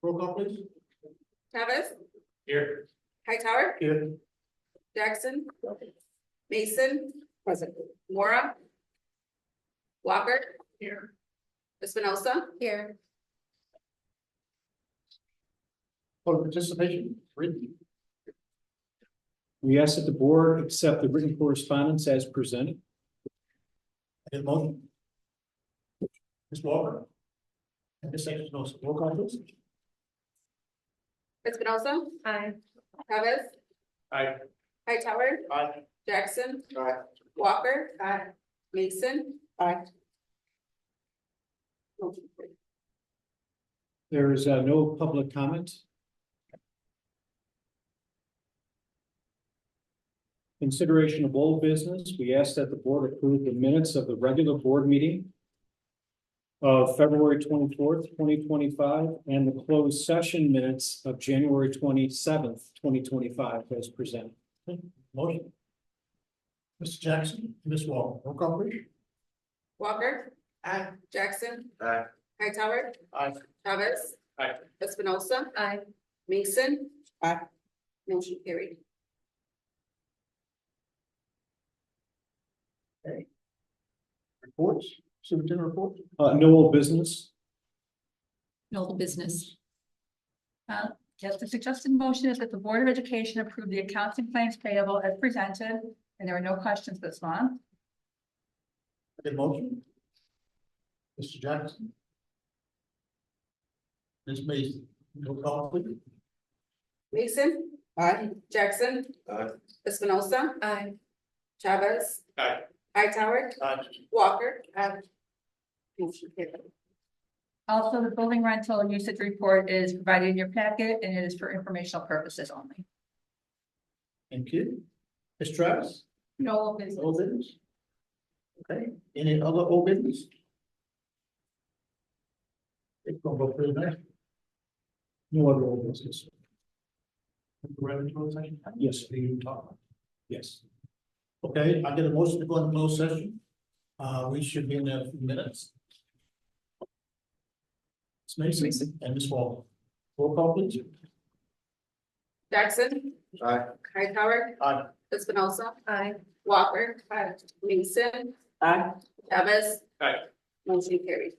Roll call, please. Travis, Here. Hightower, Here. Jackson, Mason, Present. Mora, Walker, Here. Espinosa. Here. Public participation, written. We ask that the board accept the written correspondence as presented. I get a motion. Ms. Walker. And Ms. Espinosa, roll call, please. Espinosa. Aye. Travis, Aye. Hightower, Aye. Jackson, Aye. Walker, Mason. Aye. Motion carried. There is no public comment. Consideration of old business, we ask that the board approve the minutes of the regular board meeting of February 24th, 2025, and the closed session minutes of January 27th, 2025, as presented. Motion. Mr. Jackson, Ms. Walker, roll call, please. Walker. Jackson. Aye. Hightower, Aye. Travis. Aye. Espinosa. Aye. Mason. Aye. Motion carried. Reports, superintendent report. No old business. No business. Yes, the suggested motion is that the Board of Education approve the accounts and claims payable as presented, and there are no questions this month. I get a motion. Mr. Jackson. Ms. Mason, roll call, please. Mason. Aye. Jackson. Aye. Espinosa. Aye. Travis. Aye. Hightower, Aye. Walker. Motion carried. Also, the building rental usage report is provided in your packet, and it is for informational purposes only. Thank you. Ms. Travis, No business. old business? Okay, any other old business? It's gonna go through the next. No other old business. Regulatory session? Yes. We talk. Yes. Okay, I get a motion to go into closed session. We should be in there a few minutes. Ms. Mason and Ms. Walker. Roll call, please. Jackson. Aye. Hightower, Aye. Espinosa. Aye. Walker. Mason. Aye. Travis. Aye. Motion carried.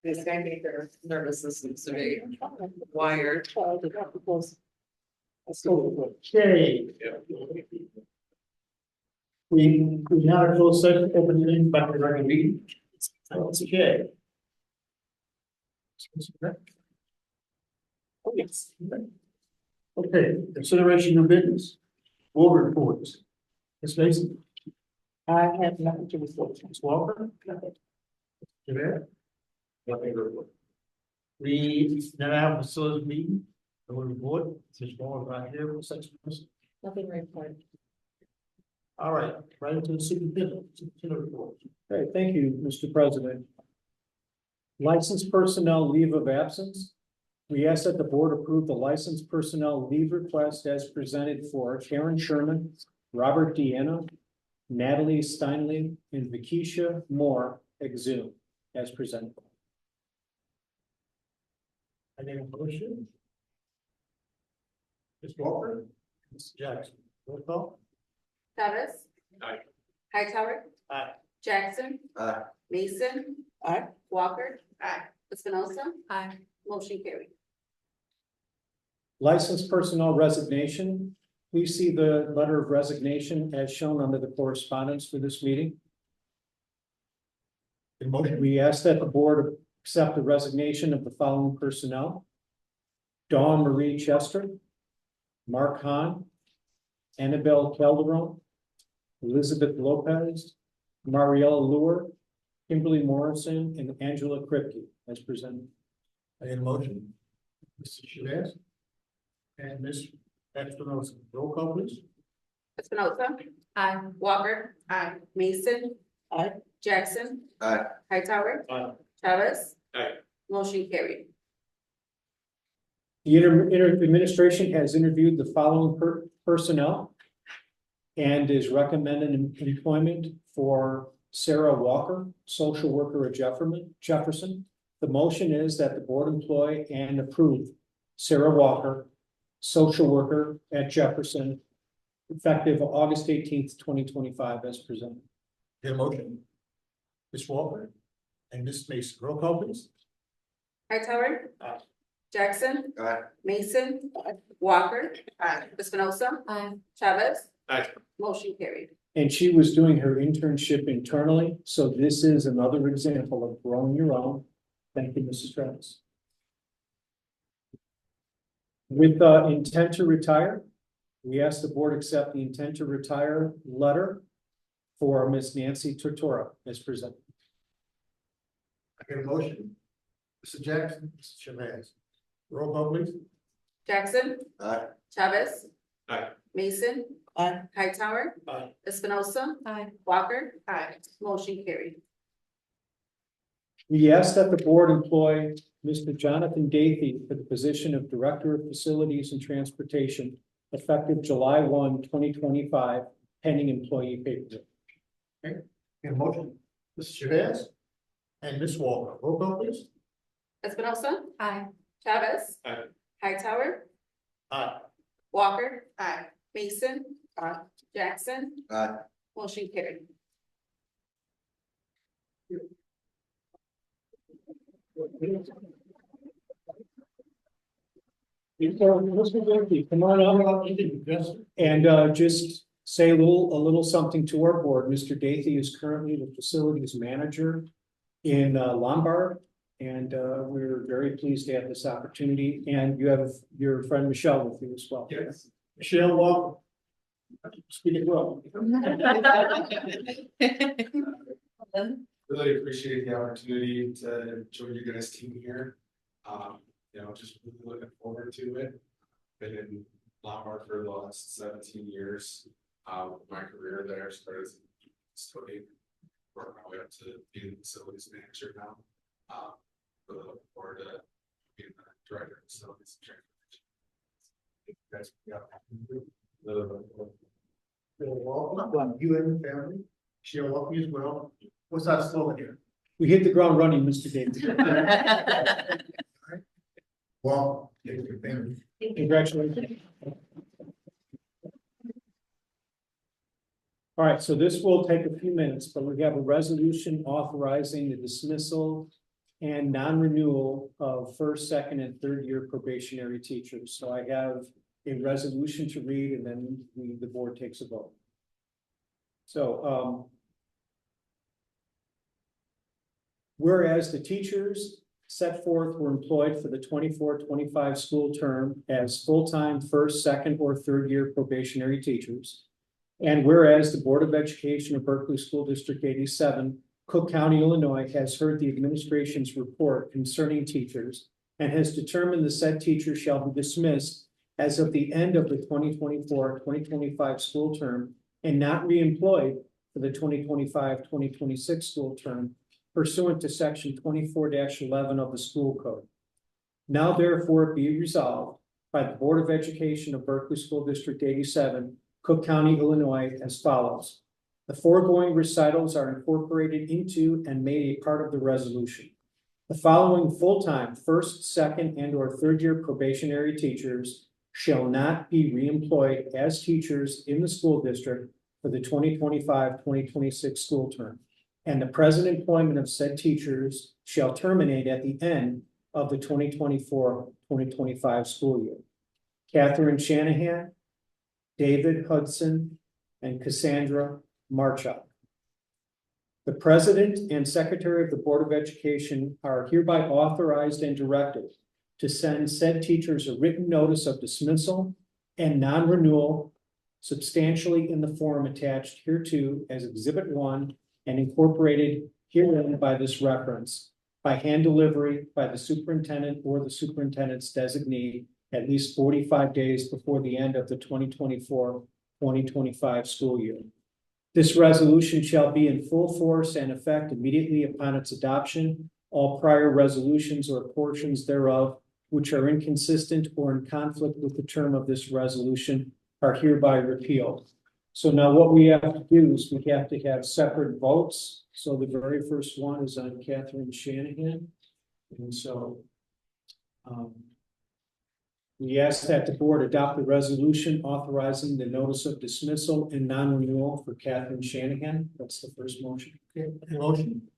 This guy made their nervous systems to be wired. Okay. We now are closed session, open meeting, back to the regular meeting. It's okay. Oh, yes. Okay, consideration of business, board reports. Ms. Mason. I have nothing to report. Ms. Walker. Javed. Nothing to report. We now have a facility meeting, the board, Ms. Walker right here, with such. Nothing to report. All right, right into the superintendent report. Okay, thank you, Mr. President. Licensed personnel leave of absence. We ask that the board approve the licensed personnel leave request as presented for Karen Sherman, Robert Deanna, Natalie Steinley, and Vikisha Moore, exhumed, as presented. I need a motion. Ms. Walker, Mr. Jackson, roll call. Travis. Aye. Hightower, Aye. Jackson. Aye. Mason. Aye. Walker. Espinosa. Aye. Motion carried. Licensed personnel resignation. Please see the letter of resignation as shown under the correspondence for this meeting. The motion, We ask that the board accept the resignation of the following personnel. Dawn Marie Chester, Mark Hahn, Annabelle Calderon, Elizabeth Lopez, Mariella Lure, Kimberly Morrison, and Angela Kripke as presented. I need a motion. Mr. Shabazz. And Ms. Espinosa, roll call please. Espinosa. Aye. Walker. Aye. Mason. Aye. Jackson. Aye. Hightower. Aye. Chavez. Aye. Motion carried. The administration has interviewed the following personnel and is recommending employment for Sarah Walker, social worker at Jefferson. The motion is that the board employ and approve Sarah Walker, social worker at Jefferson, effective August 18th, 2025, as presented. Get a motion. Ms. Walker and Ms. Mason, roll call please. Hightower. Aye. Jackson. Aye. Mason. Walker. Espinosa. Aye. Chavez. Aye. Motion carried. And she was doing her internship internally, so this is another example of growing your own. Thank you, Mrs. Travis. With intent to retire, we ask the board accept the intent to retire letter for Miss Nancy Tortora as presented. I get a motion. Mr. Jackson, Mr. Shabazz. Roll call please. Jackson. Aye. Chavez. Aye. Mason. Aye. Hightower. Aye. Espinosa. Aye. Walker. Motion carried. We ask that the board employ Mr. Jonathan Dathy for the position of Director of Facilities and Transportation effective July 1, 2025, pending employee paperwork. Get a motion. Mr. Shabazz and Ms. Walker, roll call please. Espinosa. Aye. Chavez. Aye. Hightower. Aye. Walker. Mason. Jackson. Aye. Motion carried. Come on up. And just say a little something to our board. Mr. Dathy is currently the facilities manager in Lombard. And we're very pleased to have this opportunity. And you have your friend Michelle with you as well. Yes. Michelle Walker. Speak it well. Really appreciate the opportunity to join you guys' team here. Just really looking forward to it. Been in Lombard for the last 17 years. My career there started as a custodian, worked my way up to being the facilities manager now. Really looking forward to being the director of facilities and transportation. Thank you guys for the opportunity. Really looking forward. Welcome, you and your family. She'll welcome you as well. What's our slogan here? We hit the ground running, Mr. Dathy. Well, your family. Congratulations. All right, so this will take a few minutes, but we have a resolution authorizing the dismissal and non-renewal of first, second, and third year probationary teachers. So I have a resolution to read and then the board takes a vote. So, whereas the teachers set forth were employed for the 24-25 school term as full-time first, second, or third year probationary teachers. And whereas the Board of Education of Berkeley School District 87, Cook County, Illinois, has heard the administration's report concerning teachers and has determined the said teachers shall be dismissed as of the end of the 2024-2025 school term and not reemployed for the 2025-2026 school term pursuant to section 24-11 of the school code. Now therefore be resolved by the Board of Education of Berkeley School District 87, Cook County, Illinois, as follows. The foregoing recitals are incorporated into and made a part of the resolution. The following full-time first, second, and or third year probationary teachers shall not be reemployed as teachers in the school district for the 2025-2026 school term. And the present employment of said teachers shall terminate at the end of the 2024-2025 school year. Catherine Shanahan, David Hudson, and Cassandra Marchuk. The President and Secretary of the Board of Education are hereby authorized and directed to send said teachers a written notice of dismissal and non-renewal substantially in the form attached hereto as Exhibit 1 and incorporated herein by this reference by hand delivery by the superintendent or the superintendent's designee at least 45 days before the end of the 2024-2025 school year. This resolution shall be in full force and effect immediately upon its adoption. All prior resolutions or portions thereof which are inconsistent or in conflict with the term of this resolution are hereby repealed. So now what we have to do is we have to have separate votes. So the very first one is on Catherine Shanahan. And so we ask that the board adopt the resolution authorizing the notice of dismissal and non-renewal for Catherine Shanahan. That's the first motion. Okay, any motion?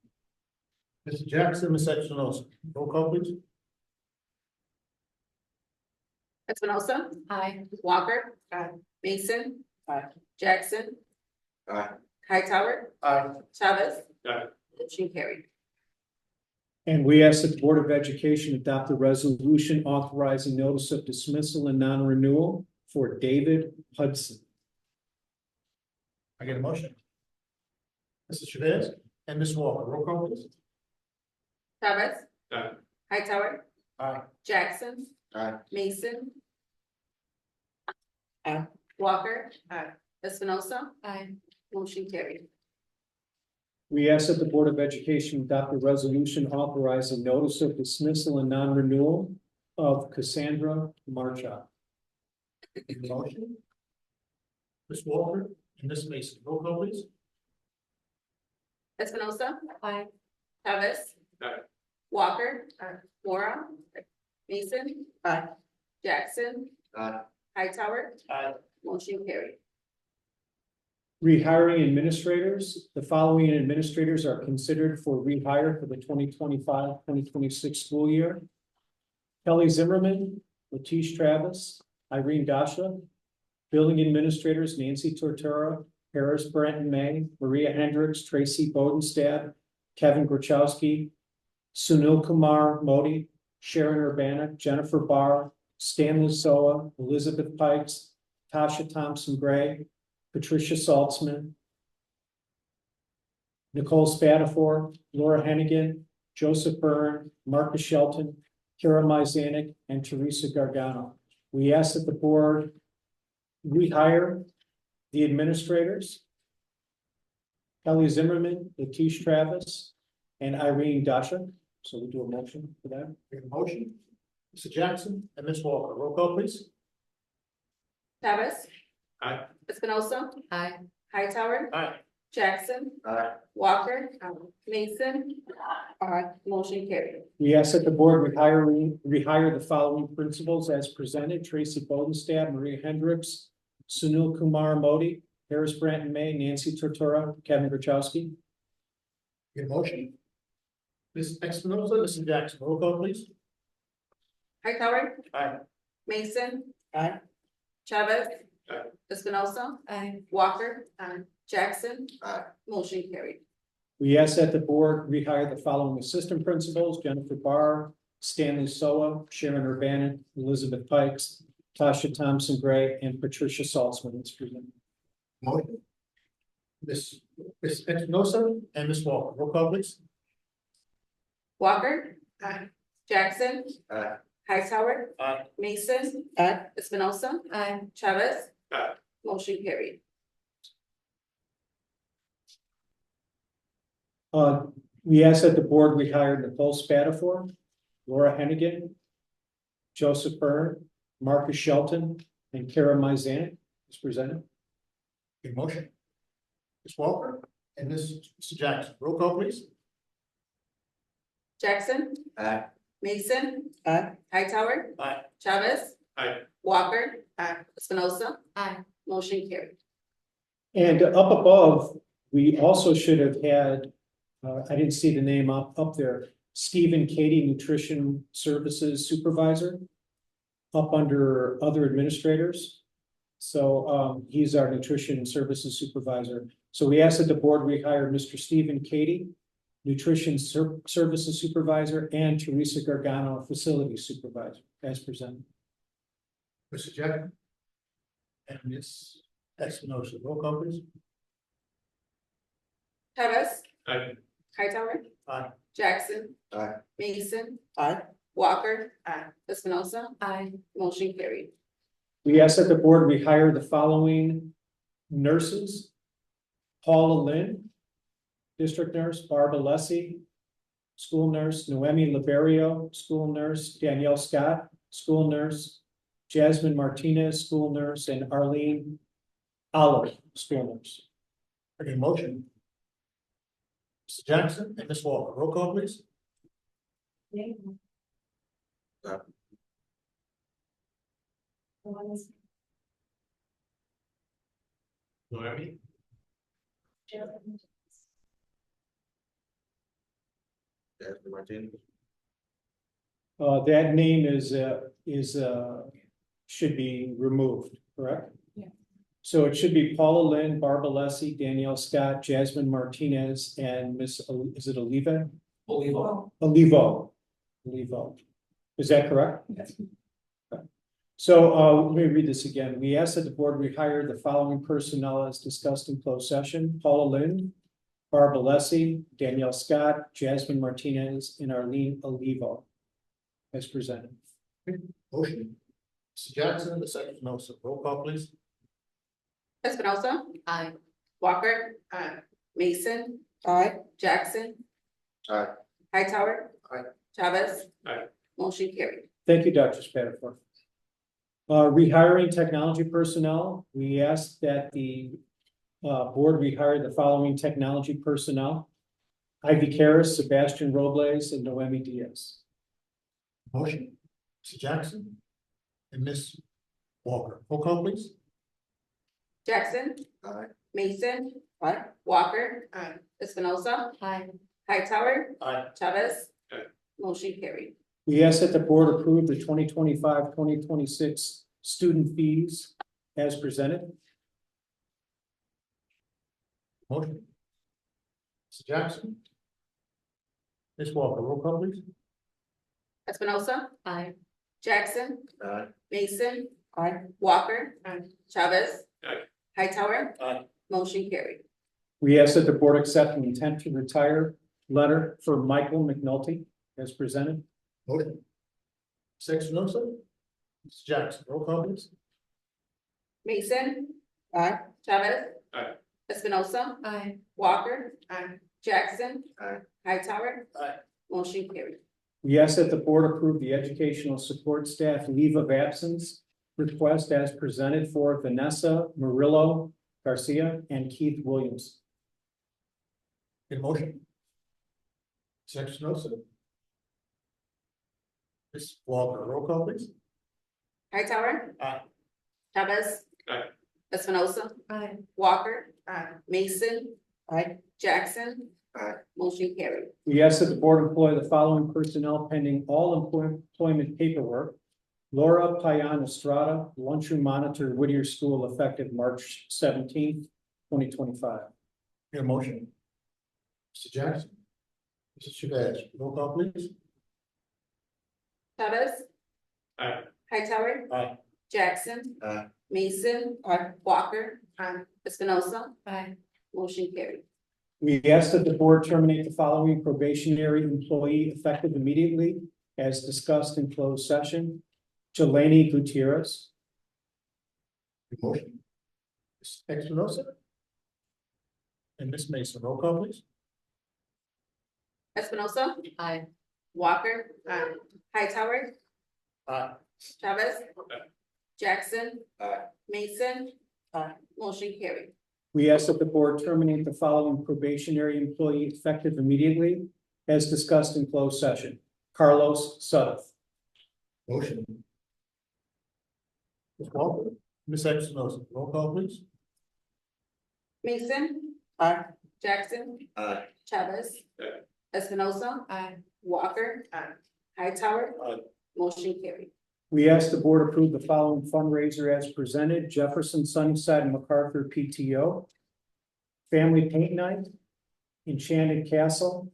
Mr. Jackson, Ms. Espinosa, roll call please. Espinosa. Aye. Walker. Aye. Mason. Aye. Jackson. Aye. Hightower. Aye. Chavez. Aye. Motion carried. And we ask that the Board of Education adopt the resolution authorizing notice of dismissal and non-renewal for David Hudson. I get a motion. Mrs. Chavez and Ms. Walker, roll call please. Chavez. Aye. Hightower. Aye. Jackson. Aye. Mason. Aye. Walker. Aye. Espinosa. Aye. Motion carried. We ask that the Board of Education adopt the resolution authorizing notice of dismissal and non-renewal of Cassandra Marchuk. Motion. Ms. Walker and Ms. Mason, roll call please. Espinosa. Aye. Chavez. Aye. Walker. Aye. Mora. Mason. Aye. Jackson. Aye. Hightower. Aye. Motion carried. Rehiring administrators. The following administrators are considered for rehire for the 2025-2026 school year. Kelly Zimmerman, Latish Travis, Irene Dasha. Building administrators Nancy Tortora, Paris Brenton May, Maria Hendricks, Tracy Bodenstab, Kevin Grochowski, Sunil Kumar Modi, Sharon Urbana, Jennifer Barr, Stanley Soa, Elizabeth Pikes, Tasha Thompson Gray, Patricia Saltzman, Nicole Spatafor, Laura Hennigan, Joseph Byrne, Marcus Shelton, Kara Myzanik, and Teresa Gargano. We ask that the board rehire the administrators, Kelly Zimmerman, Latish Travis, and Irene Dasha. So we do a motion for that. Get a motion. Mr. Jackson and Ms. Walker, roll call please. Chavez. Aye. Espinosa. Aye. Hightower. Aye. Jackson. Aye. Walker. Mason. Aye. Motion carried. We ask that the board rehire the following principals as presented: Tracy Bodenstab, Maria Hendricks, Sunil Kumar Modi, Harris Branton May, Nancy Tortora, Kevin Grochowski. Get a motion. Ms. Espinosa, Mr. Jackson, roll call please. Hightower. Aye. Mason. Aye. Chavez. Aye. Espinosa. Aye. Walker. Aye. Jackson. Aye. Motion carried. We ask that the board rehire the following assistant principals: Jennifer Barr, Stanley Soa, Sharon Urbana, Elizabeth Pikes, Tasha Thompson Gray, and Patricia Saltzman. It's presented. Motion. Ms. Espinosa and Ms. Walker, roll call please. Walker. Aye. Jackson. Aye. Hightower. Aye. Mason. Aye. Espinosa. Aye. Chavez. Aye. Motion carried. We ask that the board rehire Nicole Spatafor, Laura Hennigan, Joseph Byrne, Marcus Shelton, and Kara Myzanik. Is presented. Get a motion. Ms. Walker and Mr. Jackson, roll call please. Jackson. Aye. Mason. Aye. Hightower. Aye. Chavez. Aye. Walker. Aye. Espinosa. Aye. Motion carried. And up above, we also should have had, I didn't see the name up there, Stephen Katie Nutrition Services Supervisor. up under other administrators. So, he's our nutrition services supervisor. So we ask that the board rehire Mr. Stephen Katie, nutrition services supervisor, and Teresa Gargano, facility supervisor, as presented. Mr. Jackson. And Ms. Espinosa, roll call please. Chavez. Aye. Hightower. Aye. Jackson. Aye. Mason. Aye. Walker. Espinosa. Motion carried. We ask that the board rehire the following nurses: Paula Lynn, district nurse; Barbara Lessie, school nurse; Noemi Liberio, school nurse; Danielle Scott, school nurse; Jasmine Martinez, school nurse; and Arlene Olive, school nurse. Any motion? Mr. Jackson and Ms. Walker, roll call please. Noemi? Jasmine Martinez? That name should be removed, correct? Yeah. So it should be Paula Lynn, Barbara Lessie, Danielle Scott, Jasmine Martinez, and Miss, is it Oliva? Olivo. Olivo. Is that correct? Yes. So, let me read this again. We ask that the board rehire the following personnel as discussed in closed session: Paula Lynn, Barbara Lessie, Danielle Scott, Jasmine Martinez, and Arlene Olivo, as presented. Motion. Mr. Jackson, Ms. Espinosa, roll call please. Espinosa. Walker. Mason. Jackson. Aye. Hightower. Aye. Chavez. Aye. Motion carried. Thank you, Dr. Spatafor. Rehiring technology personnel, we ask that the board rehire the following technology personnel: Ivy Karras, Sebastian Robles, and Noemi Diaz. Motion. Mr. Jackson and Ms. Walker, roll call please. Jackson. Aye. Mason. Walker. Espinosa. Hightower. Aye. Chavez. Aye. Motion carried. We ask that the board approve the 2025-2026 student fees as presented. Motion. Mr. Jackson. Ms. Walker, roll call please. Espinosa. Jackson. Aye. Mason. Walker. Chavez. Aye. Hightower. Aye. Motion carried. We ask that the board accept an intent to retire letter for Michael McNulty as presented. Motion. Ms. Espinosa. Mr. Jackson, roll call please. Mason. Chavez. Aye. Espinosa. Walker. Jackson. Aye. Hightower. Aye. Motion carried. We ask that the board approve the educational support staff leave of absence request as presented for Vanessa Murillo Garcia and Keith Williams. Get a motion. Ms. Espinosa. Ms. Walker, roll call please. Hightower. Aye. Chavez. Aye. Espinosa. Walker. Mason. Jackson. Aye. Motion carried. We ask that the board employ the following personnel pending all employment paperwork: Laura Payan Estrada, lunchroom monitor, Whittier School, effective March 17th, 2025. Get a motion. Mr. Jackson. Mrs. Chavez, roll call please. Chavez. Aye. Hightower. Aye. Jackson. Aye. Mason. Walker. Espinosa. Motion carried. We ask that the board terminate the following probationary employee effective immediately as discussed in closed session: Jelani Gutierrez. Get a motion. Ms. Espinosa. And Ms. Mason, roll call please. Espinosa. Walker. Hightower. Aye. Chavez. Aye. Jackson. Aye. Mason. Motion carried. We ask that the board terminate the following probationary employee effective immediately as discussed in closed session: Carlos Sudduth. Motion. Ms. Walker. Ms. Espinosa, roll call please. Mason. Jackson. Aye. Chavez. Aye. Espinosa. Walker. Hightower. Aye. Motion carried. We ask the board approve the following fundraiser as presented: Jefferson, Sunnyside, and MacArthur PTO, Family Paint Night, Enchanted Castle,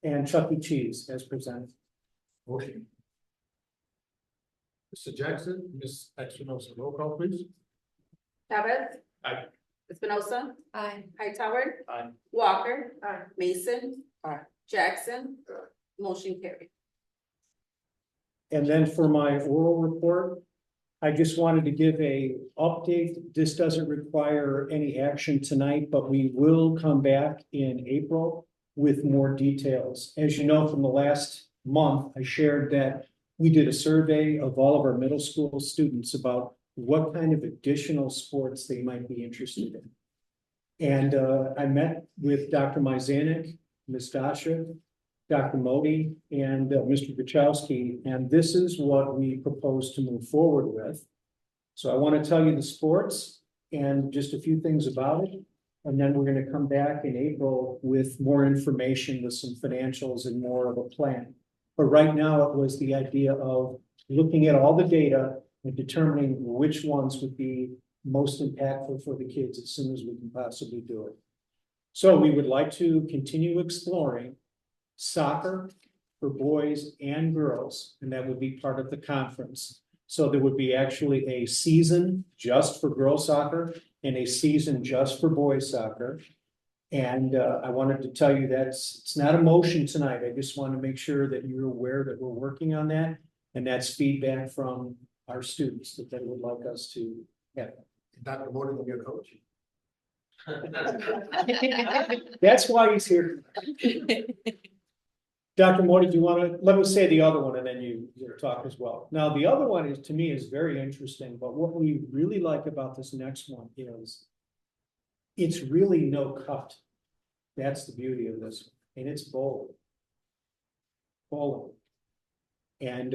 and Chuck E. Cheese as presented. Motion. Mr. Jackson, Ms. Espinosa, roll call please. Chavez. Aye. Espinosa. Aye. Hightower. Aye. Walker. Mason. Jackson. Motion carried. And then for my oral report, I just wanted to give a update. This doesn't require any action tonight, but we will come back in April with more details. As you know, from the last month, I shared that we did a survey of all of our middle school students about what kind of additional sports they might be interested in. And I met with Dr. Myzanik, Ms. Dasha, Dr. Modi, and Mr. Gachowski, and this is what we propose to move forward with. So I want to tell you the sports and just a few things about it. And then we're going to come back in April with more information, with some financials and more of a plan. But right now it was the idea of looking at all the data and determining which ones would be most impactful for the kids as soon as we can possibly do it. So we would like to continue exploring soccer for boys and girls, and that would be part of the conference. So there would be actually a season just for girls soccer and a season just for boys soccer. And I wanted to tell you that it's not a motion tonight. I just want to make sure that you're aware that we're working on that. And that's feedback from our students that they would like us to have. Dr. Modi will be a coach. That's why he's here. Dr. Modi, do you want to, let me say the other one and then you talk as well. Now, the other one is, to me, is very interesting, but what we really like about this next one is it's really no cut. That's the beauty of this, and it's bold. Bowling. And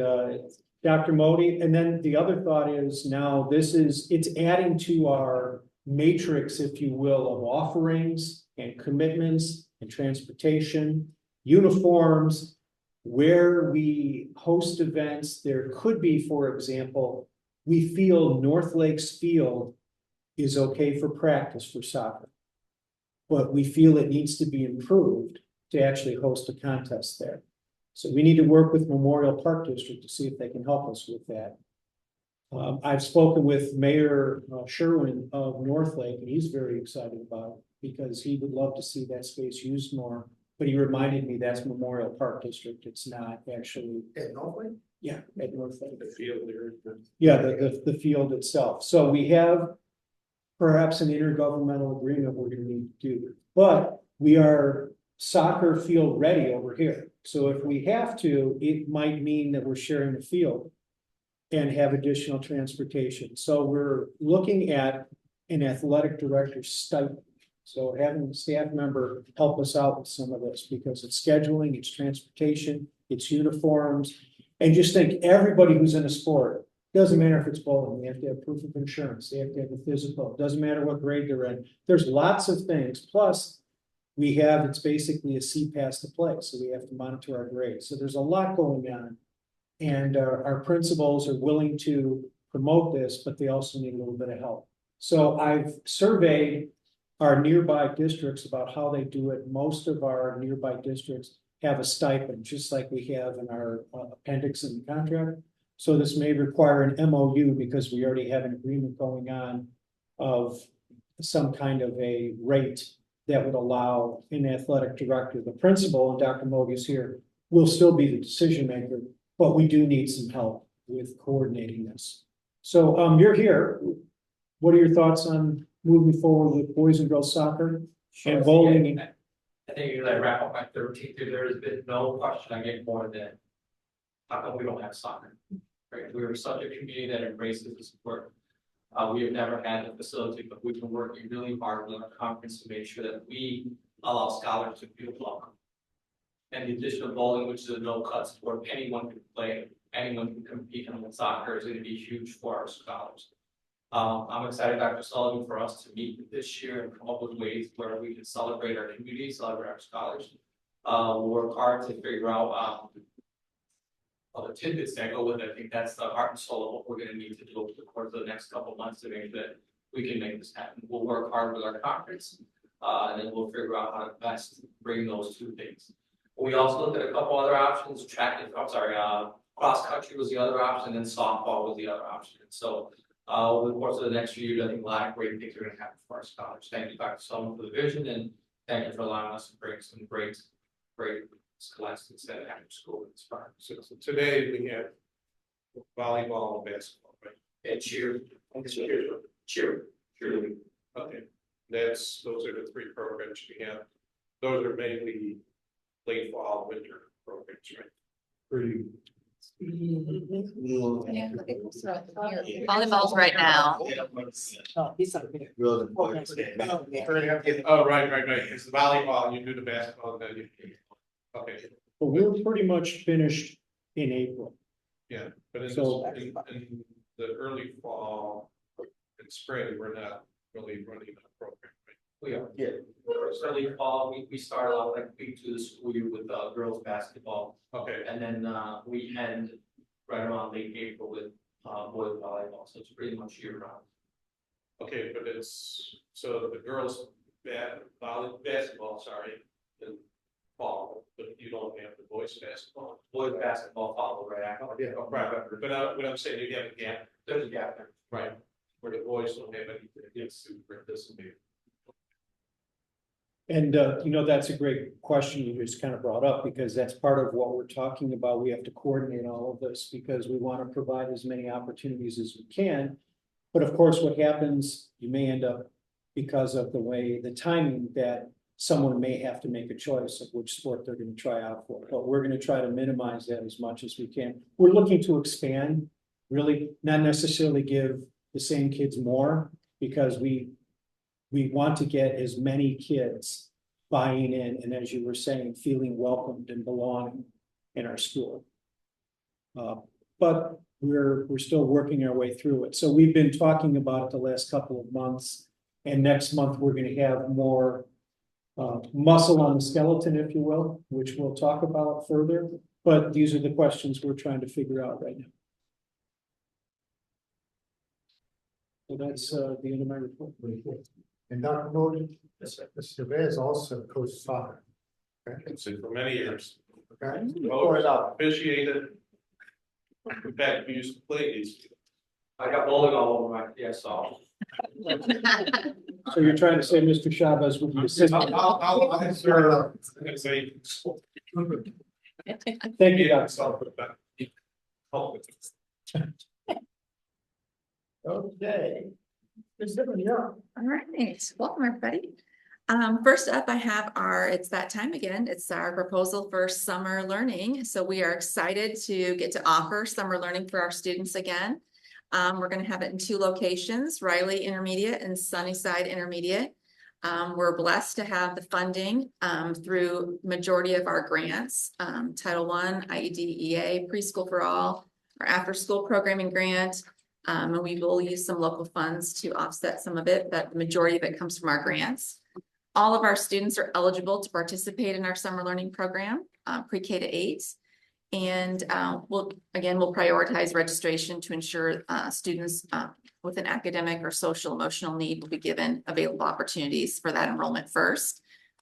Dr. Modi, and then the other thought is now it's adding to our matrix, if you will, of offerings and commitments and transportation, uniforms, where we host events. There could be, for example, we feel North Lakes Field is okay for practice for soccer, but we feel it needs to be improved to actually host a contest there. So we need to work with Memorial Park District to see if they can help us with that. I've spoken with Mayor Sherwin of North Lake, and he's very excited about it because he would love to see that space used more. But he reminded me that's Memorial Park District. It's not actually. At Norway? Yeah, at North Lake. The field there. Yeah, the field itself. So we have perhaps an intergovernmental agreement we're going to need to do, but we are soccer field ready over here. So if we have to, it might mean that we're sharing the field and have additional transportation. So we're looking at an athletic director's stipend. So having a staff member help us out with some of this because it's scheduling, it's transportation, it's uniforms. And just think everybody who's in a sport, doesn't matter if it's bowling, they have to have proof of insurance, they have to have a physical, it doesn't matter what grade they're in. There's lots of things. Plus, it's basically a CPAS to play. So we have to monitor our grades. So there's a lot going on. And our principals are willing to promote this, but they also need a little bit of help. So I've surveyed our nearby districts about how they do it. Most of our nearby districts have a stipend, just like we have in our appendix in the contract. So this may require an MOU because we already have an agreement going on of some kind of a rate that would allow an athletic director, the principal, and Dr. Modi is here, will still be the decision maker, but we do need some help with coordinating this. So you're here. What are your thoughts on moving forward with boys and girls soccer and bowling? I think as I wrap up my 13th year, there has been no question I get more than how come we don't have soccer, right? We are such a community that embraces the sport. We have never had a facility, but we've been working really hard with our conference to make sure that we allow scholars to feel welcome. And the addition of bowling, which is a no-cut sport, anyone can play, anyone can compete, and soccer is going to be huge for our scholars. I'm excited, Dr. Sullivan, for us to meet this year and come up with ways where we can celebrate our community, celebrate our scholars. We'll work hard to figure out other tidbits that go with it. I think that's the heart and soul of what we're gonna need to do over the course of the next couple of months to make sure that we can make this happen. We'll work hard with our conference, and then we'll figure out how to best bring those two things. We also looked at a couple other options, cross country was the other option, and softball was the other option. So, over the course of the next few years, I think a lot of great things are gonna happen for our scholars. Thank you, Dr. Sullivan, for the vision, and thank you for allowing us to bring some great scholastics that after school inspire. So today we have volleyball and basketball, right? And cheerleading. Okay, those are the three programs we have. Those are mainly late fall, winter programs, right? Pretty. Volleyball's right now. Oh, right. It's the volleyball, you do the basketball, then you. Okay, But we're pretty much finished in April. yeah, but in So- in the early fall and spring, we're not really running that program, right? We are. Early fall, we start off like week 2 of the school year with girls basketball, Okay, and then we end right around late April with boys volleyball, so it's pretty much year round. okay, but it's, so the girls basketball, sorry, in fall, but you don't have the boys basketball. Boys basketball follow right after. Right, but what I'm saying, you have a gap, There's a gap there. right, where the boys don't have anything against to participate. And, that's a great question you just kind of brought up, because that's part of what we're talking about. We have to coordinate all of this because we want to provide as many opportunities as we can. But of course, what happens, you may end up, because of the timing, that someone may have to make a choice of which sport they're going to try out for. But we're going to try to minimize that as much as we can. We're looking to expand, really, not necessarily give the same kids more, because we want to get as many kids buying in, and as you were saying, feeling welcomed and belonging in our school. But we're still working our way through it. So we've been talking about it the last couple of months, and next month we're going to have more muscle on the skeleton, if you will, which we'll talk about further. But these are the questions we're trying to figure out right now. So that's the end of my report. And Dr. Bowden, Mr. Vez also coached soccer. So for many years, Okay. officiated. In fact, we used to play these. I got bowling all over my so. So you're trying to say Mr. Chavez would be assistant? I'll answer, and say. Thank you, Doc. Okay. All right, welcome everybody. First up, I have it's that time again. It's our proposal for summer learning. So we are excited to get to offer summer learning for our students again. We're going to have it in 2 locations, Riley Intermediate and Sunnyside Intermediate. We're blessed to have the funding through majority of our grants, Title I, IEDEA, Preschool for All, our after school programming grant. And we will use some local funds to offset some of it, but the majority of it comes from our grants. All of our students are eligible to participate in our summer learning program, pre-K to 8. And we'll prioritize registration to ensure students with an academic or social emotional need will be given available opportunities for that enrollment first,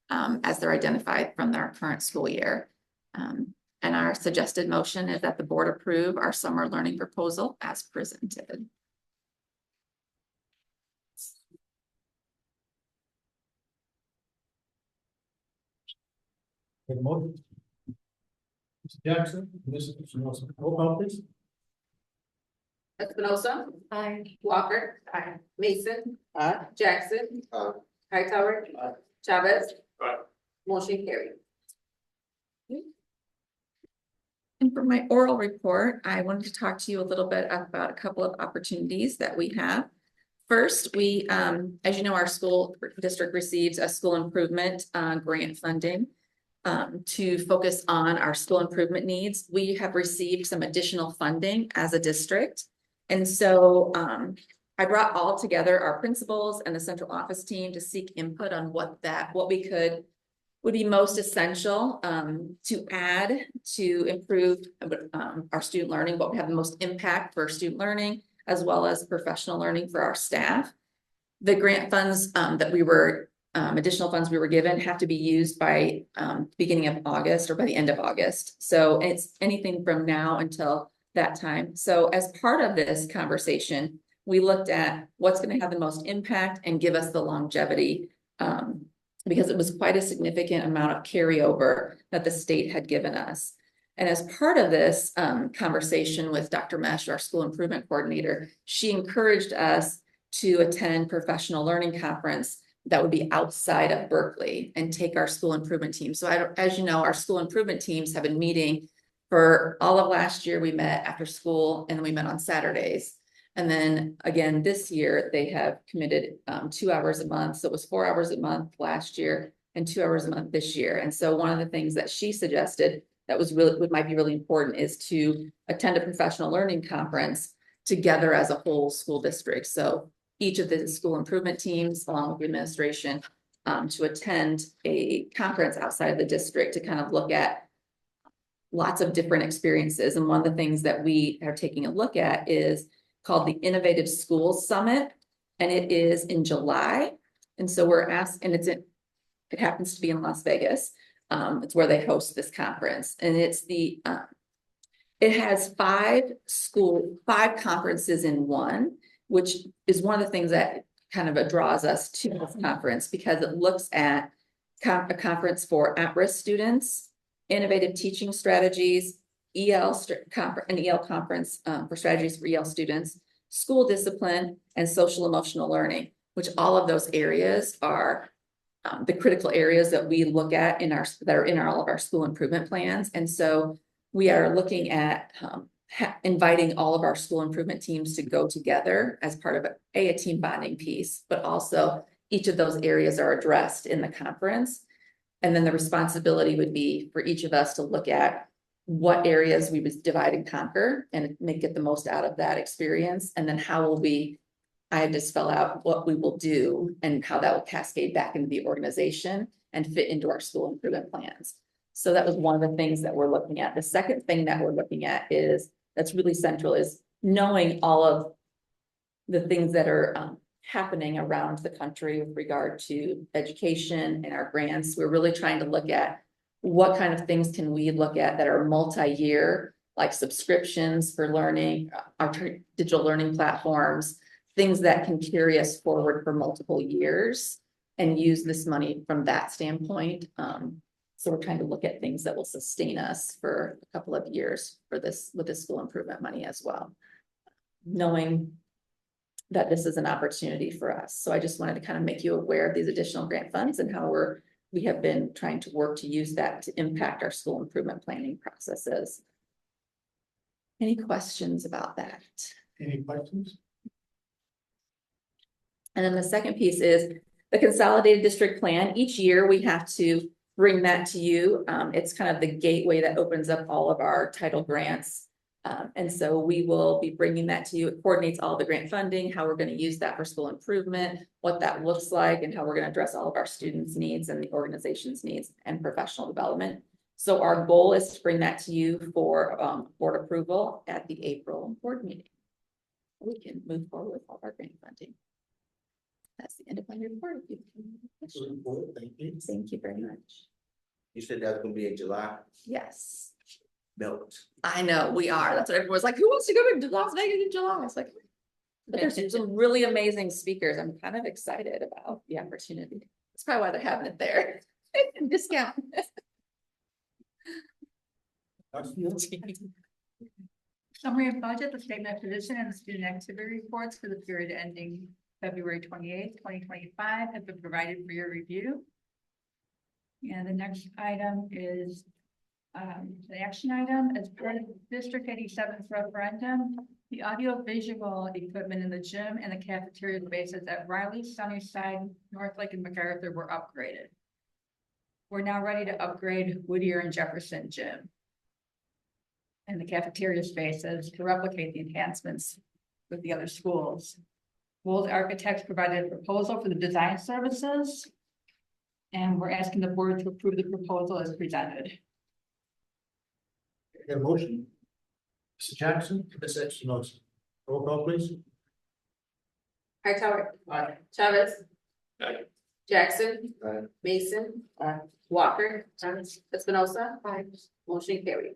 as they're identified from their current school year. And our suggested motion is that the board approve our summer learning proposal as presented. Take a motion. Mr. Jackson, Mr. Wilson, roll call please. Espinosa. Aye. Walker. Aye. Mason. Aye. Jackson. Aye. Hightower. Aye. Chavez. Aye. Motion carried. And for my oral report, I wanted to talk to you a little bit about a couple of opportunities that we have. First, we, as you know, our school district receives a school improvement grant funding to focus on our school improvement needs. We have received some additional funding as a district. And so I brought all together our principals and the central office team to seek input on what we could would be most essential to add to improve our student learning, what would have the most impact for student learning, as well as professional learning for our staff. The grant funds that we were, additional funds we were given have to be used by beginning of August or by the end of August. So it's anything from now until that time. So as part of this conversation, we looked at what's going to have the most impact and give us the longevity, because it was quite a significant amount of carryover that the state had given us. And as part of this conversation with Dr. Mesh, our school improvement coordinator, she encouraged us to attend professional learning conference that would be outside of Berkeley and take our school improvement team. So as you know, our school improvement teams have been meeting for all of last year. We met after school and then we met on Saturdays. And then again, this year they have committed 2 hours a month. So it was 4 hours a month last year and 2 hours a month this year. And so one of the things that she suggested that was really, what might be really important is to attend a professional learning conference together as a whole school district. So each of the school improvement teams, along with the administration, to attend a conference outside of the district to kind of look at lots of different experiences. And one of the things that we are taking a look at is called the Innovative Schools Summit, and it is in July. And so we're asked, and it happens to be in Las Vegas. It's where they host this conference, and it's it has 5 conferences in one, which is one of the things that kind of draws us to this conference, because it looks at a conference for at-risk students, innovative teaching strategies, an EL conference for strategies for EL students, school discipline, and social emotional learning, which all of those areas are the critical areas that we look at that are in all of our school improvement plans. And so we are looking at inviting all of our school improvement teams to go together as part of a team bonding piece, but also each of those areas are addressed in the conference. And then the responsibility would be for each of us to look at what areas we would divide and conquer and get the most out of that experience. And then how will I had to spell out what we will do and how that will cascade back into the organization and fit into our school improvement plans. So that was one of the things that we're looking at. The second thing that we're looking at that's really central is knowing all of the things that are happening around the country with regard to education and our grants. We're really trying to look at what kind of things can we look at that are multi-year, like subscriptions for learning, our digital learning platforms, things that can carry us forward for multiple years and use this money from that standpoint. So we're trying to look at things that will sustain us for a couple of years with this school improvement money as well, knowing that this is an opportunity for us. So I just wanted to kind of make you aware of these additional grant funds and how we have been trying to work to use that to impact our school improvement planning processes. Any questions about that? Any questions? And then the second piece is the consolidated district plan. Each year we have to bring that to you. It's kind of the gateway that opens up all of our title grants. And so we will be bringing that to you. It coordinates all the grant funding, how we're going to use that for school improvement, what that looks like, and how we're going to address all of our students' needs and the organization's needs and professional development. So our goal is to bring that to you for board approval at the April board meeting. We can move forward with all of our grant funding. That's the end of my report. Thank you. Thank you very much. You said that's gonna be in July? Yes, Melt. I know we are. That's what everyone's like. Who wants to go to Las Vegas in July? It's like, but there's some really amazing speakers. I'm kind of excited about the opportunity. That's probably why they're having it there. Discount. Summary of budget, the statement of position and the student activity reports for the period ending February 28th, 2025 have been provided for your review. And the next item is the action item as part of District 87's referendum. The audio-visual equipment in the gym and the cafeteria spaces at Riley, Sunnyside, Northlake, and MacArthur were upgraded. We're now ready to upgrade Whittier and Jefferson Gym and the cafeteria spaces to replicate the enhancements with the other schools. Wold Architects provided a proposal for the design services. And we're asking the board to approve the proposal as presented. Get a motion? Mr. Jackson? Mr. Espinosa? Roll call, please. Hightower. Aye. Chavez. Aye. Jackson. Aye. Mason. Walker. Espinosa. Motion carried.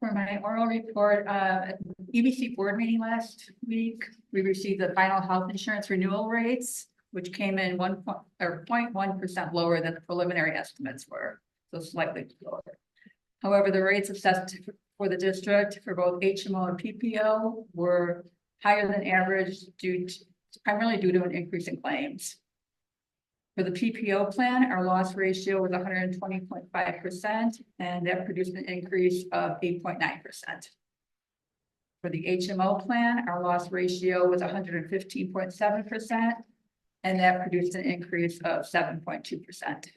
For my oral report, at the EBC board meeting last week, we received the final health insurance renewal rates, which came in 0.1% lower than the preliminary estimates were, so slightly lower. However, the rates assessed for the district for both HMO and PPO were higher than average primarily due to an increase in claims. For the PPO plan, our loss ratio was 120.5%, and that produced an increase of 8.9%. For the HMO plan, our loss ratio was 115.7%, and that produced an increase of 7.2%.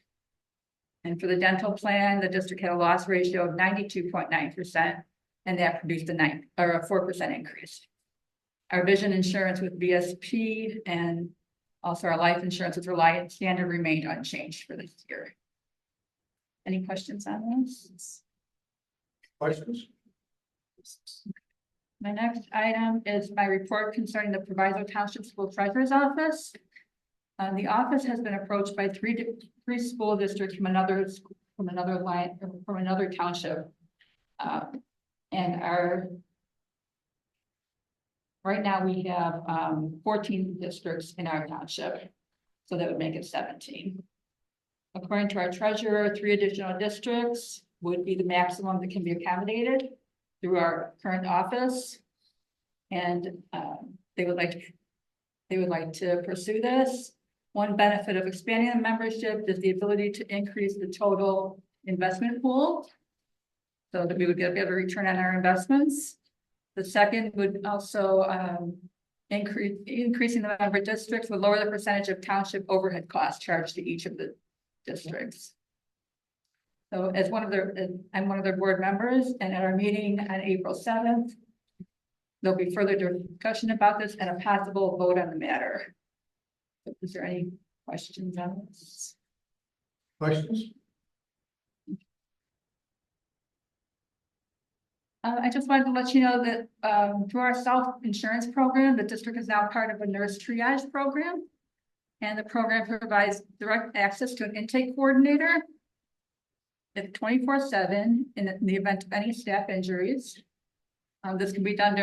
And for the dental plan, the district had a loss ratio of 92.9%, and that produced a 4% increase. Our vision insurance with VSP and also our life insurance with Reliant Standard remained unchanged for this year. Any questions on this? Questions? My next item is my report concerning the Proviso Township School Treasurer's Office. The office has been approached by three school districts from another township. Right now we have 14 districts in our township, so that would make it 17. According to our treasurer, 3 additional districts would be the maximum that can be accommodated through our current office. And they would like to pursue this. One benefit of expanding the membership is the ability to increase the total investment pool so that we would get a better return on our investments. The second would also increasing the member districts would lower the percentage of township overhead costs charged to each of the districts. So as I'm one of their board members, and at our meeting on April 7th, there'll be further discussion about this and a possible vote on the matter. Is there any questions on this? Questions? I just wanted to let you know that through our self-insurance program, the district is now part of a nurse triage program. And the program provides direct access to an intake coordinator at 24/7 in the event of any staff injuries. This can be done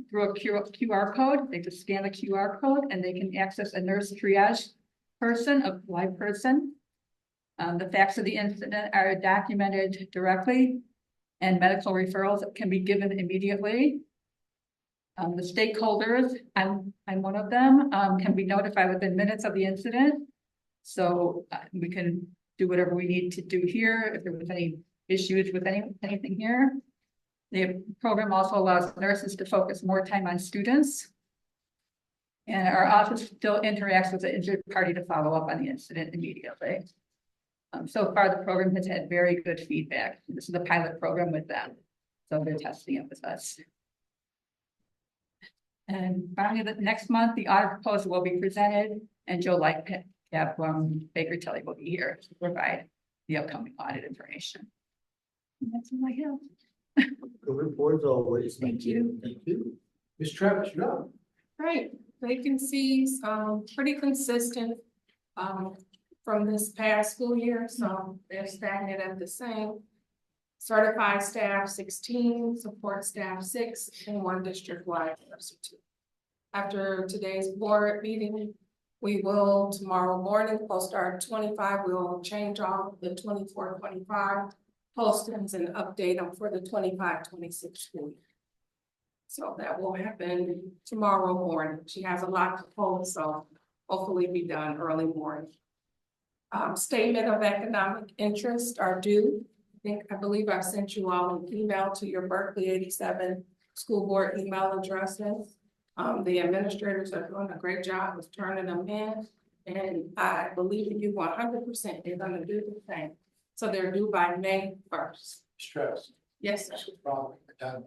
through a QR code. They just scan the QR code and they can access a nurse triage person, a live person. The facts of the incident are documented directly, and medical referrals can be given immediately. The stakeholders, I'm one of them, can be notified within minutes of the incident. So we can do whatever we need to do here. If there was any issues with anything here. The program also allows nurses to focus more time on students. And our office still interacts with the injured party to follow up on the incident immediately. So far, the program has had very good feedback. This is a pilot program with them. So they're testing it with us. And finally, next month, the audit proposal will be presented, and Joe Lightcap from Baker Tilly will be here to provide the upcoming audit information. And that's all I have. Good report as always. Thank you. Thank you. Ms. Travis, you're up. Right, vacancies, pretty consistent, from this past school year, so they're stagnant at the same. Certified staff 16, support staff 6, and 1 district-wide substitute. After today's board meeting, we will tomorrow morning post our 25. We will change all the 24-25 postings and update them for the 25-26 school year. So that will happen tomorrow morning. She has a lot to post, so hopefully be done early morning. Statement of economic interest are due. I believe I sent you all an email to your Berkeley 87 school board email addresses. The administrators are doing a great job of turning them in, and I believe in you 100%. They're going to do the same. So they're due by May 1st. Stress. Yes, sir. Problem. Done.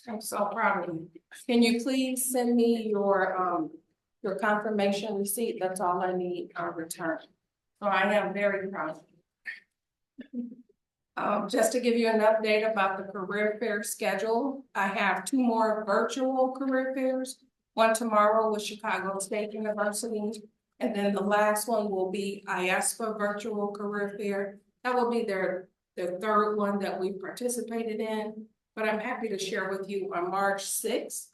I'm so proud of you. Can you please send me your your confirmation receipt. That's all I need on return. So I am very proud of you. Just to give you an update about the career fair schedule, I have 2 more virtual career fairs. One tomorrow with Chicago State University, and then the last one will be IASPA Virtual Career Fair. That will be their 3rd one that we participated in. But I'm happy to share with you on March 6th,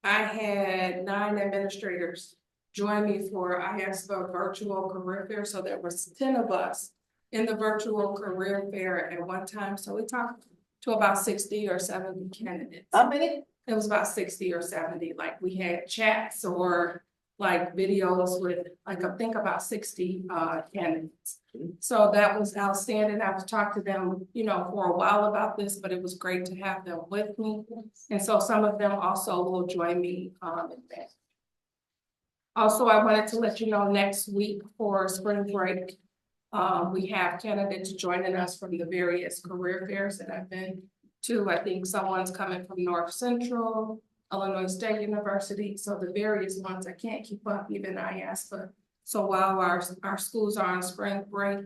I had 9 administrators join me for IASPA Virtual Career Fair. So there was 10 of us in the virtual career fair at one time. So we talked to about 60 or 70 candidates. How many? It was about 60 or 70, like we had chats or like videos with, like, I think about 60 candidates. So that was outstanding. I've talked to them, you know, for a while about this, but it was great to have them with me. And so some of them also will join me in that. Also, I wanted to let you know next week for spring break, we have candidates joining us from the various career fairs that I've been to. I think someone's coming from North Central, Illinois State University. So the various ones, I can't keep up, even IASPA. So while our schools are on spring break,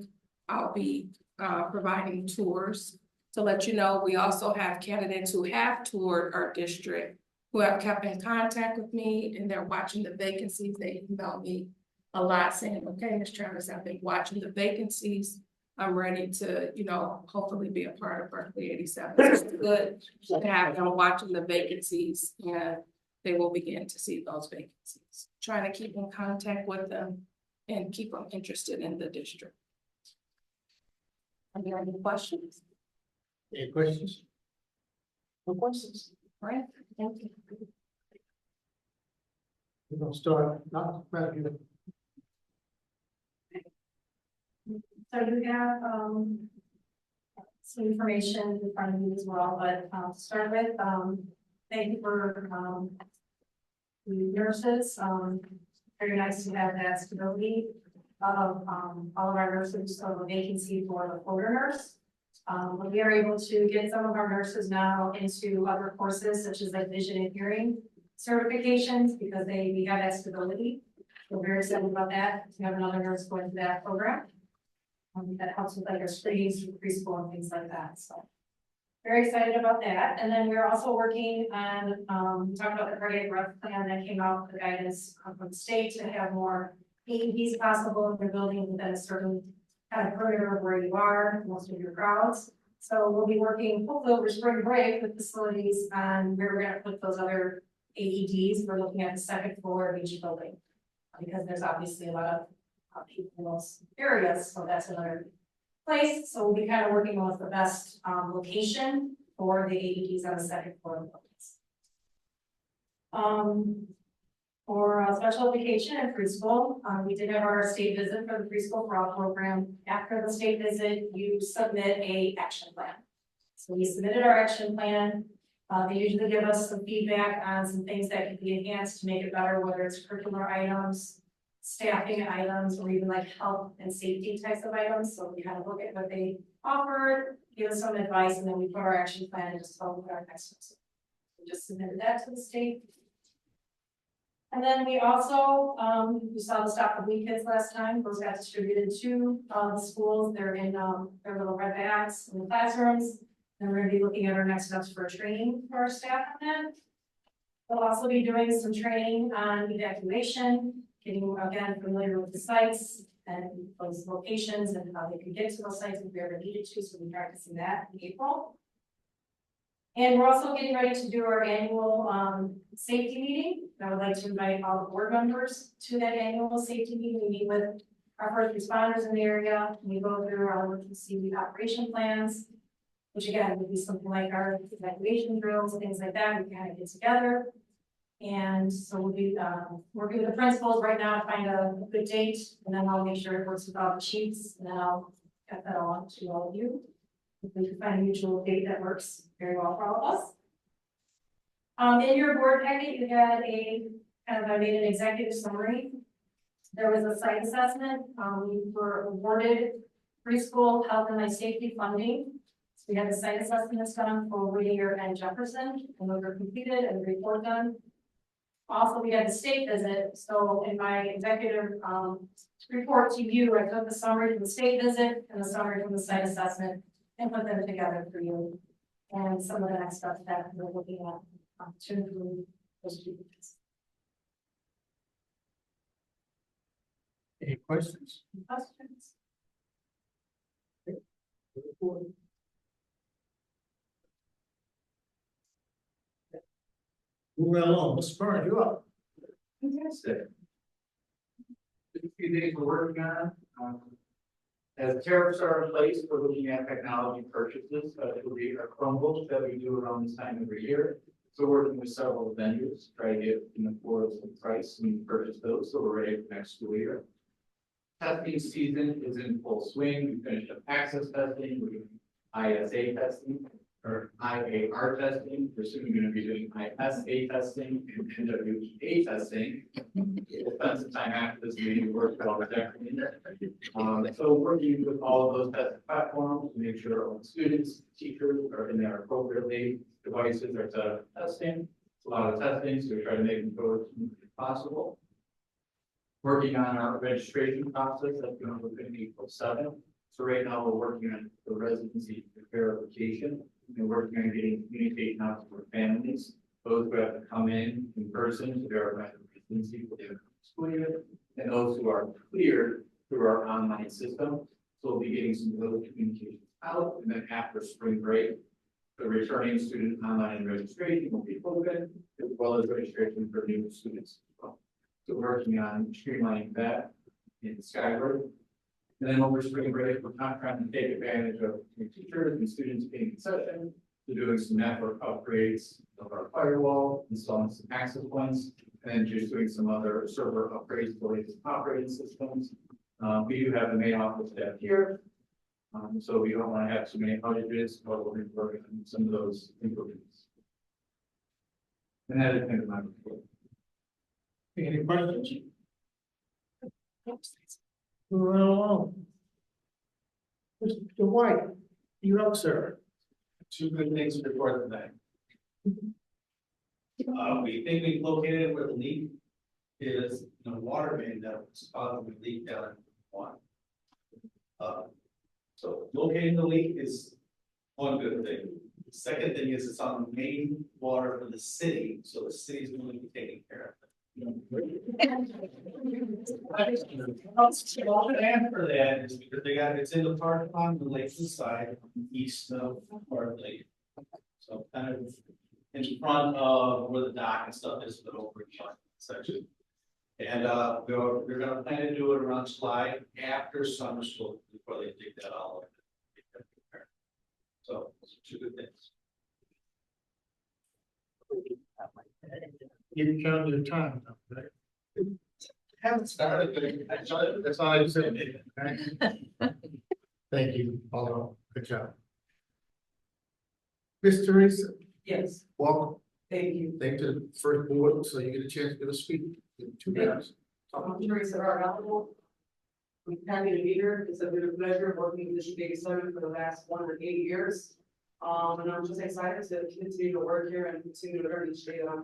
I'll be providing tours to let you know. We also have candidates who have toured our district, who have kept in contact with me, and they're watching the vacancies. They email me a lot saying, okay, Ms. Travis, I've been watching the vacancies. I'm ready to, you know, hopefully be a part of Berkeley 87. It's good to have them watching the vacancies, and they will begin to see those vacancies. Trying to keep in contact with them and keep them interested in the district. Are there any questions? Any questions? No questions. All right, thank you. We're gonna start, not Brad, you. So you have some information in front of you as well, but to start with, thank you for the nurses. Very nice to have that stability of all of our nurses, so the vacancy for the floater nurse. But we are able to get some of our nurses now into other courses such as like vision and hearing certifications because we have that stability. We're very excited about that. To have another nurse go into that program. That helps with like our screenings, preschool and things like that. So very excited about that. And then we're also working on talking about the cardiac rep plan that came out with the guidance from the state to have more AEDs possible in the building within a certain kind of perimeter of where you are, most of your crowds. So we'll be working hopefully over spring break with facilities on where we're going to put those other AEDs. We're looking at the 2nd floor of each building because there's obviously a lot of people in those areas, so that's another place. So we'll be kind of working on what's the best location for the AEDs on the 2nd floor of buildings. For special education and preschool, we did have our state visit for the preschool for all program. After the state visit, you submit a action plan. So we submitted our action plan. They usually give us some feedback on some things that could be enhanced to make it better, whether it's curricular items, staffing items, or even like health and safety types of items. So we kind of look at what they offered, give us some advice, and then we put our action plan and just follow our next steps. We just submitted that to the state. And then we also, you saw the Stop the Bleed kits last time. Those got distributed to the schools. They're in their little red bags in the classrooms. And we're going to be looking at our next steps for training for our staff on that. We'll also be doing some training on evacuation, getting again familiar with the sites and those locations and how they can get to those sites if we ever needed to. So we're practicing that in April. And we're also getting ready to do our annual safety meeting. I would like to invite all the board members to that annual safety meeting. We meet with our first responders in the area. We go through our emergency operation plans, which again would be something like our evacuation drills, things like that. We kind of get together. And so we'll be working with the principals right now to find a good date, and then I'll make sure it works with all the chiefs, and then I'll get that on to all of you. If we can find a mutual date that works very well for all of us. In your board packet, you had I made an executive summary. There was a site assessment. We were awarded preschool health and life safety funding. So we had the site assessments done for Whittier and Jefferson, and those were completed and the report done. Also, we had the state visit, so in my executive, report to you, I took the summary of the state visit and the summary from the site assessment and put them together for you. And some of the next steps that we're looking at, to improve those students. Any questions? Questions? Moving along, Mr. Byrne, you're up. Fantastic. A few days we're working on, as tariffs are in place, we're looking at technology purchases, it will be our Chromebooks that we do around this time every year. So we're working with several vendors, try to get an affordable price and purchase those, so we're ready for next school year. Testing season is in full swing, we finished up access testing, we're doing ISA testing, or IAR testing, we're soon going to be doing ISA testing and NWEA testing. We'll spend some time after this meeting, work with all the different. So working with all of those testing platforms to make sure all the students, teachers are in there appropriately, devices are set up for testing. It's a lot of testing, so we try to make them go as smoothly as possible. Working on our registration process, that's going to open April 7th. So right now we're working on the residency verification. And working on getting communication out to our families, those who have to come in person to verify the residency for their school year, and those who are cleared through our online system. So we'll be getting some of those communications out, and then after spring break, the returning student online registration will be open, as well as registration for new students as well. So working on streamlining that in Skyward. And then over spring break, we're not trying to take advantage of teachers and students being in session. We're doing some network upgrades of our firewall, installing some access points, and then just doing some other server upgrades to the latest operating systems. We do have the main office staff here. So we don't want to have too many outages, but we're working on some of those improvements. And that is kind of my report. Any questions? Moving along. Mr. White, you're up, sir. Two good things to report tonight. We think we've located where the leak is in a water main that was causing the leak down in one. So locating the leak is one good thing. The second thing is it's on the main water for the city, so the city's going to be taking care of it. All the answer that is because it's in the park on the lakes side, east of Park Lake. So kind of in front of where the dock and stuff is, but over section. And we're gonna plan to do it around July after summer school before they dig that all up. So two good things. You count your time, right? Haven't started, but That's all I said. Thank you, Paul. Good job. Ms. Teresa, Yes, welcome. thank you. Thank you to the first board, so you get a chance to give a speak in 2 minutes. I'm Teresa Arvalo. I'm happy to be here. It's been a pleasure working with D87 for the last 1 or 8 years. And I'm just excited to continue to work here and continue to learn each day. I'm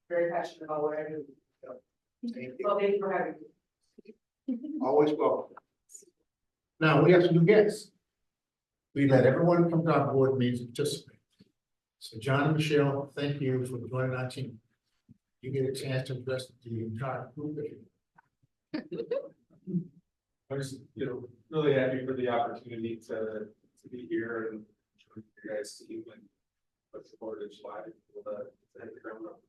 very passionate about what I do. So thank you for having me. Always welcome. Now, we have some new guests. We let everyone come to our board meetings and participate. So John and Michelle, thank you for joining our team. You get a chance to address the entire group. I was, really happy for the opportunity to be here and join your guys' team and look forward to July. Hit the ground running.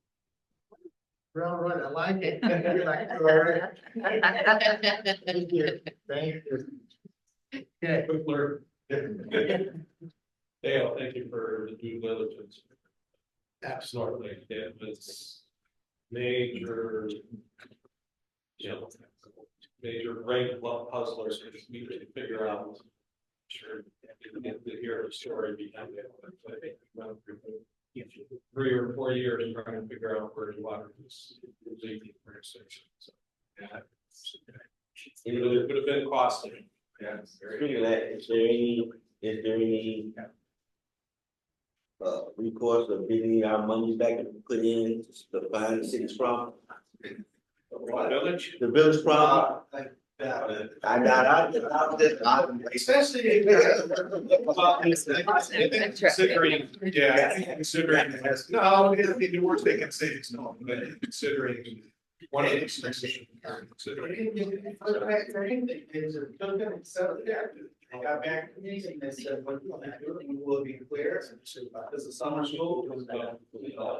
Well, right, I like it. You like it already. Thank you. Thank you. Okay. Quick blurb. Dale, thank you for the due diligence. Absolutely, it was major, major brain puzzlers for me to figure out. Sure, get to hear the story behind it. But I think we went through 3 or 4 years trying to figure out where the water was leaking for extension. So, yeah, it would have been costly. Yeah. Speaking of that, is there any course of getting our money back and put in to find the city's problem? Village? The village problem? I got Especially. Considering, yeah, I think considering, it has- no, the worst they can say is no, but considering one of these things. Considering. I got back to me and they said, what you want to do, you will be clear, this is summer school,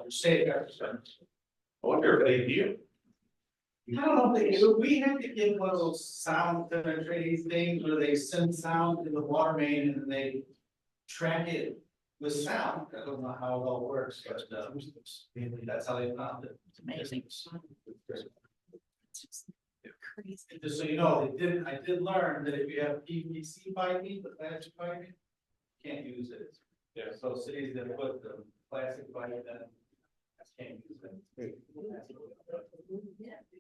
stay there. I wonder if they do. I don't know if they do, we have to get one of those sound penetrating things where they send sound in the water main and they track it with sound. I don't know how it all works, but that's how they found it. It's amazing. Crazy. Just so you know, I did learn that if you have PVC piping, the plastic piping, can't use it. Yeah. So cities that put the plastic pipe in, can't use it.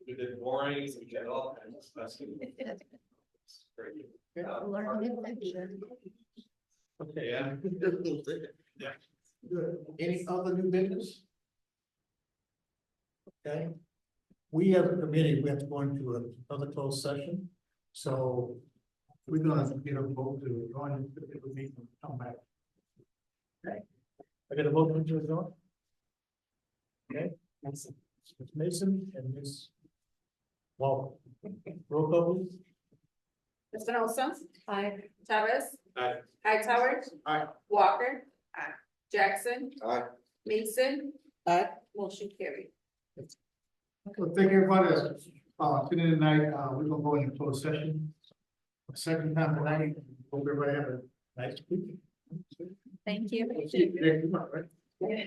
We did borings, we did all kinds of stuff. Okay, Yeah. yeah. Good. Any other new business? Okay. We as a committee, we have to go into another closed session, so we're gonna get a vote to join the meeting and come back. Okay. I got a vote to adjourn. Okay, Ms. Mason and Ms. Walker. Roll call please. Espinosa. Aye. Chavez. Aye. Hightower. Aye. Walker. Aye. Jackson. Aye. Mason. Aye. Motion carried. Well, thank everybody that's tuning in tonight. We're gonna go into closed session. Second time tonight. Hope everybody have a nice week. Thank you. Yeah, you might, right? Yeah.